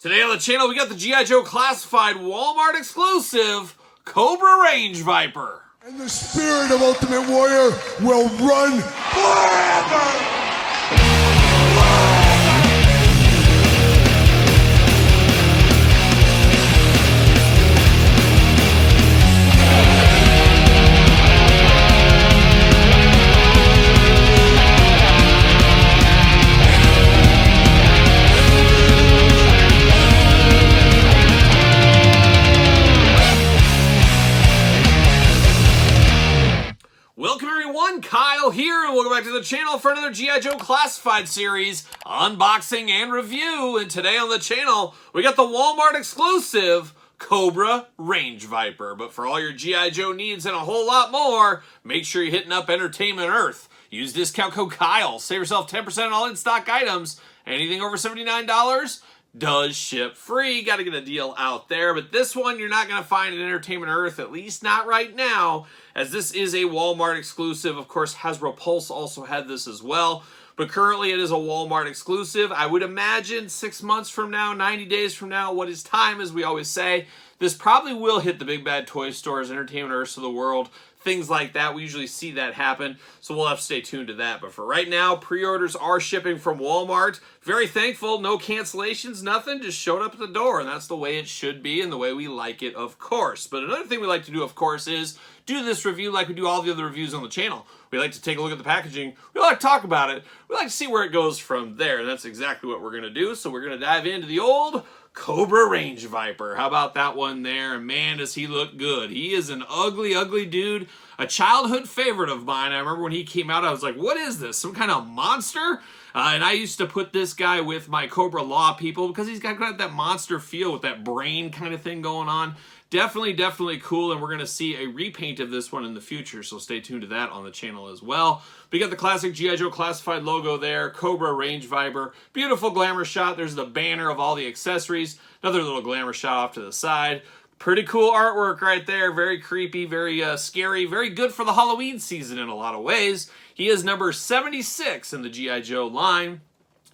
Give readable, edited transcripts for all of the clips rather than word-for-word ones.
Today on the channel, we got the G.I. Joe Classified Walmart exclusive Cobra Range Viper. And the spirit of Ultimate Warrior will run forever! Welcome everyone, Kyle here, and welcome back to the channel for another G.I. Joe Classified series, unboxing and review. And today on the channel, we got the Walmart exclusive Cobra Range Viper. But for all your G.I. Joe needs and a whole lot more, make sure you're hitting up Entertainment Earth. Use discount code Kyle, save yourself 10% on all in-stock items. Anything over $79 does ship free. Got to get a deal out there, but this one you're not going to find at Entertainment Earth, at least not right now, as this is a Walmart exclusive. Of course, Hasbro Pulse also had this as well, but currently it is a Walmart exclusive. I would imagine 6 months from now, 90 days from now, what is time, as we always say, this probably will hit the big bad toy stores, Entertainment Earths of the world, things like that. We usually see that happen, so we'll have to stay tuned to that. But for right now, pre-orders are shipping from Walmart. Very thankful, no cancellations, nothing, just showed up at the door, and that's the way it should be and the way we like it, of course. But another thing we like to do, of course, is do this review like we do all the other reviews on the channel. We like to take a look at the packaging, we like to talk about it, we like to see where it goes from there, and that's exactly what we're going to do. So we're going to dive into the old Cobra Range Viper. How about that one there? And man, does he look good. He is an ugly, ugly dude. A childhood favorite of mine. I remember when he came out, I was like, what is this? Some kind of monster? And I used to put this guy with my Cobra Law people because he's got kind of that monster feel with that brain kind of thing going on. Definitely cool, and we're going to see a repaint of this one in the future, so stay tuned to that on the channel as well. We got the classic G.I. Joe Classified logo there, Cobra Range Viper. Beautiful glamour shot. There's the banner of all the accessories. Another little glamour shot off to the side. Pretty cool artwork right there. Very creepy, very scary, very good for the Halloween season in a lot of ways. He is number 76 in the G.I. Joe line.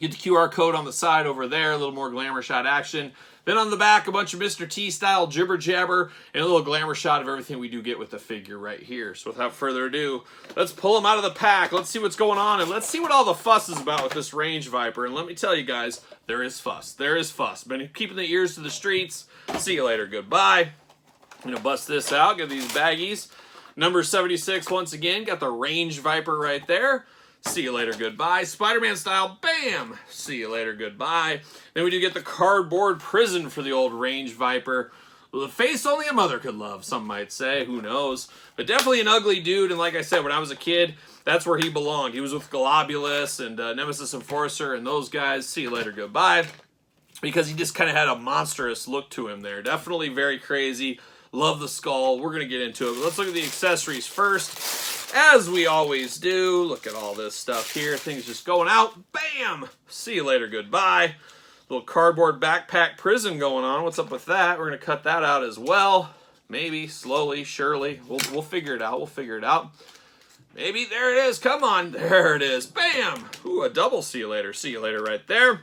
Get the QR code on the side over there, a little more glamour shot action. Then on the back, a bunch of Mr. T-style jibber jabber and a little glamour shot of everything we do get with the figure right here. So without further ado, let's pull him out of the pack. Let's see what's going on, and let's see what all the fuss is about with this Range Viper. And let me tell you guys, there is fuss. There is fuss. Been keeping the ears to the streets. See you later. Goodbye. I'm going to bust this out, get these baggies. Number 76, once again, got the Range Viper right there. See you later, goodbye. Spider-Man style, bam! See you later, goodbye. Then we do get the cardboard prison for the old Range Viper. The face only a mother could love, some might say. Who knows? But definitely an ugly dude, and like I said, when I was a kid, that's where he belonged. He was with Globulus and Nemesis Enforcer and those guys. See you later, goodbye. Because he just kind of had a monstrous look to him there. Definitely very crazy. Love the skull. We're going to get into it. But let's look at the accessories first. As we always do. Look at all this stuff here. Things just going out. Bam! See you later. Goodbye. Little cardboard backpack prison going on. What's up with that? We're going to cut that out as well. Maybe. Slowly. Surely. We'll figure it out. We'll figure it out. Maybe. There it is. Come on. There it is. Bam! Ooh, a double see you later. See you later right there.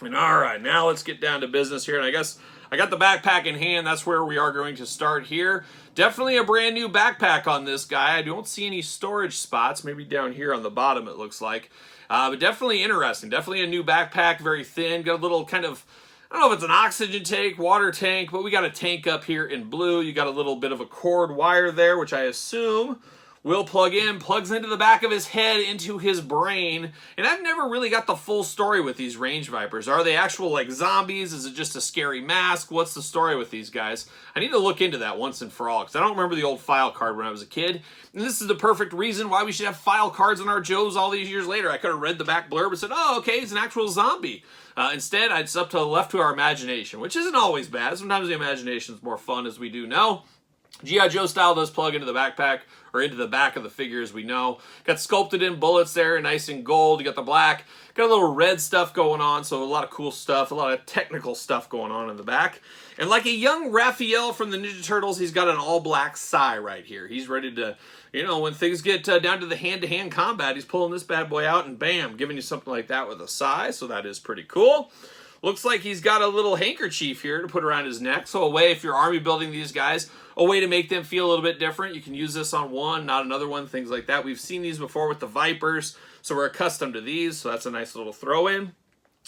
And alright, now let's get down to business here. And I guess I got the backpack in hand. That's where we are going to start here. Definitely a brand new backpack on this guy. I don't see any storage spots. Maybe down here on the bottom it looks like. But definitely interesting. Definitely a new backpack. Very thin. Got a little kind of, I don't know if it's an oxygen tank, water tank, but we got a tank up here in blue. You got a little bit of a cord wire there, which I assume will plug in, plugs into the back of his head, into his brain. And I've never really got the full story with these Range Vipers. Are they actual, like, zombies? Is it just a scary mask? What's the story with these guys? I need to look into that once and for all, because I don't remember the old file card when I was a kid. And this is the perfect reason why we should have file cards on our Joes all these years later. I could have read the back blurb and said, oh, okay, he's an actual zombie. Instead, it's up to left to our imagination, which isn't always bad. Sometimes the imagination is more fun, as we do know. G.I. Joe style does plug into the backpack, or into the back of the figure, as we know. Got sculpted in bullets there, nice and gold. You got the black. Got a little red stuff going on, so a lot of cool stuff, a lot of technical stuff going on in the back. And like a young Raphael from the Ninja Turtles, he's got an all-black Sai right here. He's ready to, you know, when things get down to the hand-to-hand combat, he's pulling this bad boy out, and bam, giving you something like that with a Sai, so that is pretty cool. Looks like he's got a little handkerchief here to put around his neck. So a way, if you're army building these guys, a way to make them feel a little bit different. You can use this on one, not another one, things like that. We've seen these before with the Vipers, so we're accustomed to these. So that's a nice little throw in.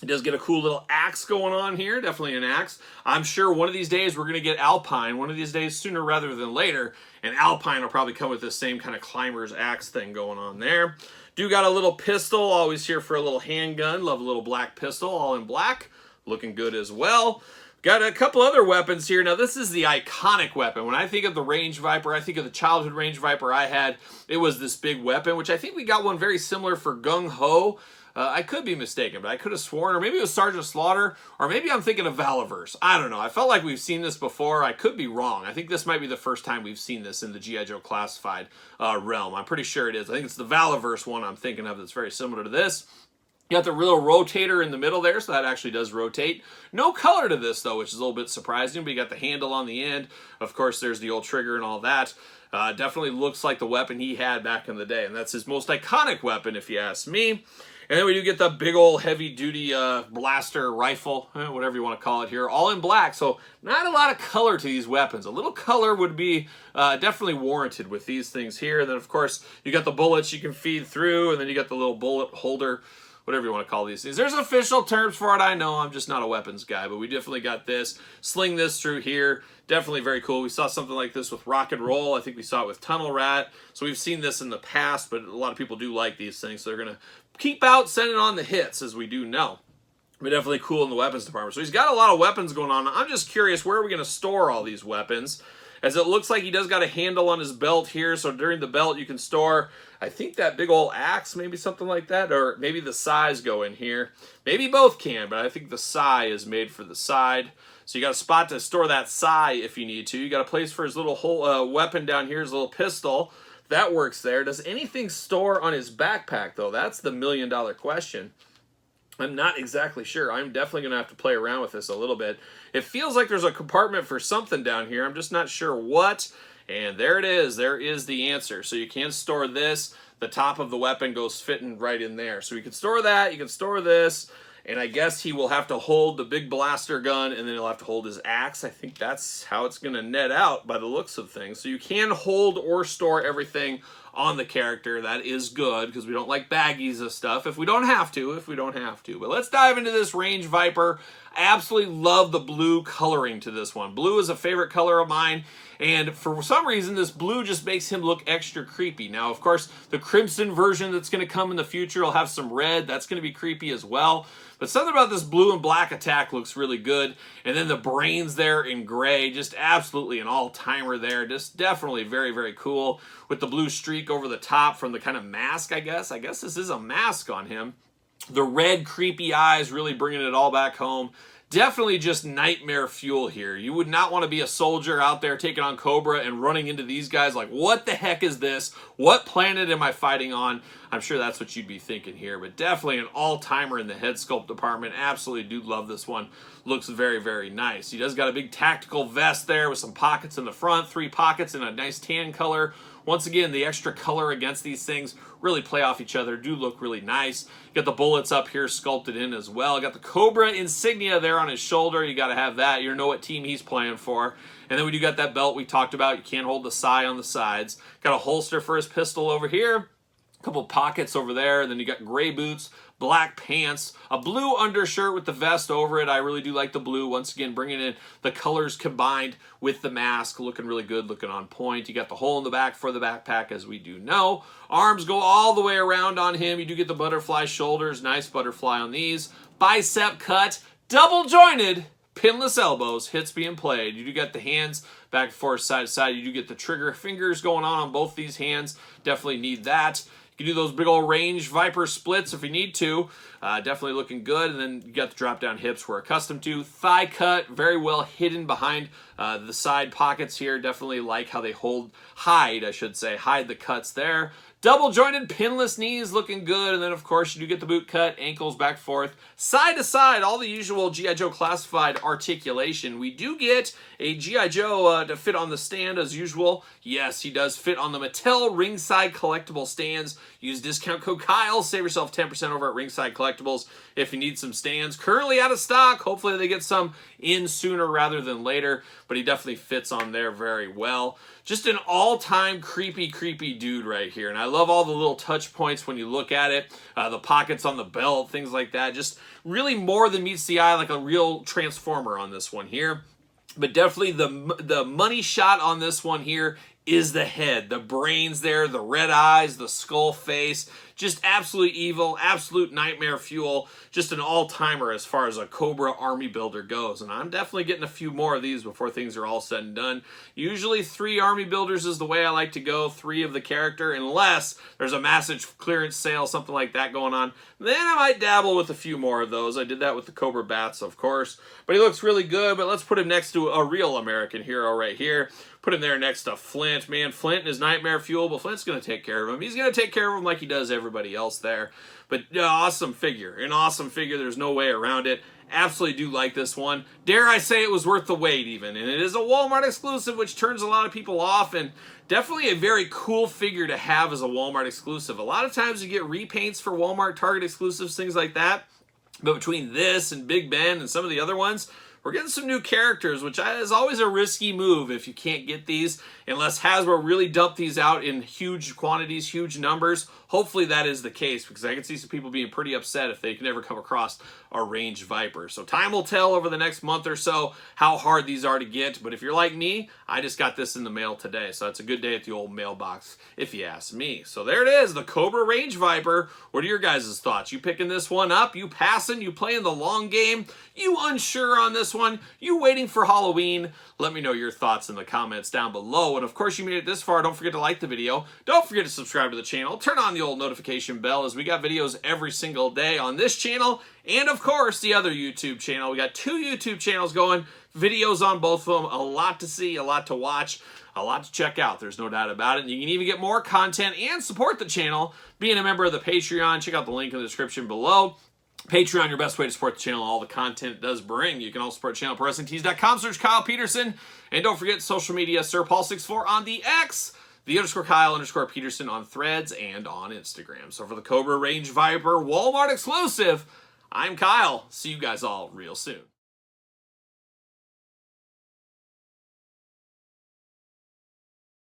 It does get a cool little axe going on here, definitely an axe. I'm sure one of these days we're going to get Alpine, one of these days sooner rather than later, and Alpine will probably come with the same kind of climber's axe thing going on there. Do got a little pistol, always here for a little handgun. Love a little black pistol, all in black. Looking good as well. Got a couple other weapons here. Now, this is the iconic weapon. When I think of the Range Viper, I think of the childhood Range Viper I had. It was this big weapon, which I think we got one very similar for Gung Ho. I could be mistaken, but I could have sworn, or maybe it was Sergeant Slaughter, or maybe I'm thinking of Valaverse. I don't know. I felt like we've seen this before. I could be wrong. I think this might be the first time we've seen this in the G.I. Joe Classified realm. I'm pretty sure it is. I think it's the Valaverse one I'm thinking of that's very similar to this. You got the real rotator in the middle there, so that actually does rotate. No color to this, though, which is a little bit surprising, but you got the handle on the end. Of course, there's the old trigger and all that. Definitely looks like the weapon he had back in the day, and that's his most iconic weapon, if you ask me. And then we do get the big old heavy-duty blaster rifle, whatever you want to call it here, all in black. So not a lot of color to these weapons. A little color would be definitely warranted with these things here. And then, of course, you got the bullets you can feed through, and then you got the little bullet holder, whatever you want to call these things. There's official terms for it, I know. I'm just not a weapons guy, but we definitely got this. Sling this through here. Definitely very cool. We saw something like this with Rock and Roll. I think we saw it with Tunnel Rat. So we've seen this in the past, but a lot of people do like these things. So they're going to keep out sending on the hits, as we do know. But definitely cool in the weapons department. So he's got a lot of weapons going on. I'm just curious, where are we going to store all these weapons? As it looks like he does got a handle on his belt here. So during the belt, you can store, I think, that big old axe, maybe something like that. Or maybe the sais go in here. Maybe both can, but I think the sai is made for the side. So you got a spot to store that sai if you need to. You got a place for his little whole weapon down here, his little pistol. That works there. Does anything store on his backpack, though? That's the million-dollar question. I'm not exactly sure. I'm definitely going to have to play around with this a little bit. It feels like there's a compartment for something down here. I'm just not sure what. And there it is. There is the answer. So you can store this. The top of the weapon goes fitting right in there. So you can store that. You can store this. And I guess he will have to hold the big blaster gun, and then he'll have to hold his axe. I think that's how it's going to net out by the looks of things. So you can hold or store everything on the character. That is good, because we don't like baggies of stuff if we don't have to, But let's dive into this Range Viper. I absolutely love the blue coloring to this one. Blue is a favorite color of mine, and for some reason, this blue just makes him look extra creepy. Now, of course, the Crimson version that's going to come in the future will have some red. That's going to be creepy as well. But something about this blue and black attack looks really good. And then the brains there in gray, just absolutely an all-timer there. Just definitely very, very cool. With the blue streak over the top from the kind of mask, I guess. I guess this is a mask on him. The red creepy eyes really bringing it all back home. Definitely just nightmare fuel here. You would not want to be a soldier out there taking on Cobra and running into these guys like, what the heck is this? What planet am I fighting on? I'm sure that's what you'd be thinking here, but definitely an all-timer in the head sculpt department. Absolutely do love this one. Looks very, very nice. He does got a big tactical vest there with some pockets in the front, 3 pockets in a nice tan color. Once again, the extra color against these things really play off each other, do look really nice. You got the bullets up here sculpted in as well. Got the Cobra insignia there on his shoulder. You got to have that. You know what team he's playing for. And then we do got that belt we talked about. You can't hold the sai on the sides. Got a holster for his pistol over here. A couple pockets over there. And then you got gray boots, black pants, a blue undershirt with the vest over it. I really do like the blue. Once again, bringing in the colors combined with the mask. Looking really good, looking on point. You got the hole in the back for the backpack, as we do know. Arms go all the way around on him. You do get the butterfly shoulders. Nice butterfly on these. Bicep cut, double jointed, pinless elbows, hits being played. You do get the hands back and forth, side to side. You do get the trigger fingers going on both these hands. Definitely need that. You can do those big old Range Viper splits if you need to. Definitely looking good. And then you got the drop down hips we're accustomed to. Thigh cut, very well hidden behind the side pockets here. Definitely like how they hide the cuts there. Double jointed pinless knees looking good. And then, of course, you do get the boot cut, ankles back forth, side to side, all the usual G.I. Joe Classified articulation. We do get a G.I. Joe to fit on the stand as usual. Yes, he does fit on the Mattel Ringside Collectible stands. Use discount code Kyle. Save yourself 10% over at Ringside Collectibles if you need some stands. Currently out of stock. Hopefully they get some in sooner rather than later. But he definitely fits on there very well. Just an all-time creepy dude right here. And I love all the little touch points when you look at it. The pockets on the belt, things like that. Just really more than meets the eye, like a real Transformer on this one here. But definitely the money shot on this one here is the head. The brains there, the red eyes, the skull face. Just absolute evil, absolute nightmare fuel. Just an all-timer as far as a Cobra army builder goes. And I'm definitely getting a few more of these before things are all said and done. Usually 3 army builders is the way I like to go. 3 of the character, unless there's a massive clearance sale, something like that going on. Then I might dabble with a few more of those. I did that with the Cobra Bats, of course. But he looks really good. But let's put him next to a real American hero right here. Put him there next to Flint. Man, Flint is nightmare fuel, but Flint's going to take care of him. He's going to take care of him like he does everybody else there. But awesome figure. An awesome figure. There's no way around it. Absolutely do like this one. Dare I say it was worth the wait even. And it is a Walmart exclusive, which turns a lot of people off. And definitely a very cool figure to have as a Walmart exclusive. A lot of times you get repaints for Walmart Target exclusives, things like that. But between this and Big Ben and some of the other ones, we're getting some new characters, which is always a risky move if you can't get these, unless Hasbro really dumped these out in huge quantities, huge numbers. Hopefully that is the case, because I can see some people being pretty upset if they can never come across a Range Viper. So time will tell over the next month or so how hard these are to get. But if you're like me, I just got this in the mail today. So it's a good day at the old mailbox, if you ask me. So there it is, the Cobra Range Viper. What are your guys' thoughts? You picking this one up? You passing? You playing the long game? You unsure on this one? You waiting for Halloween? Let me know your thoughts in the comments down below. And of course, you made it this far. Don't forget to like the video. Don't forget to subscribe to the channel. Turn on the old notification bell, as we got videos every single day on this channel and of course the other YouTube channel. We got 2 YouTube channels going, videos on both of them. A lot to see, a lot to watch, a lot to check out. There's no doubt about it. And you can even get more content and support the channel being a member of the Patreon. Check out the link in the description below. Patreon, your best way to support the channel, all the content it does bring. You can also support the channel at ProWrestlingTees.com, search Kyle Peterson. And don't forget social media, SirPaul64 on the X, the _Kyle_Peterson on Threads and on Instagram. So for the Cobra Range Viper Walmart exclusive, I'm Kyle. See you guys all real soon.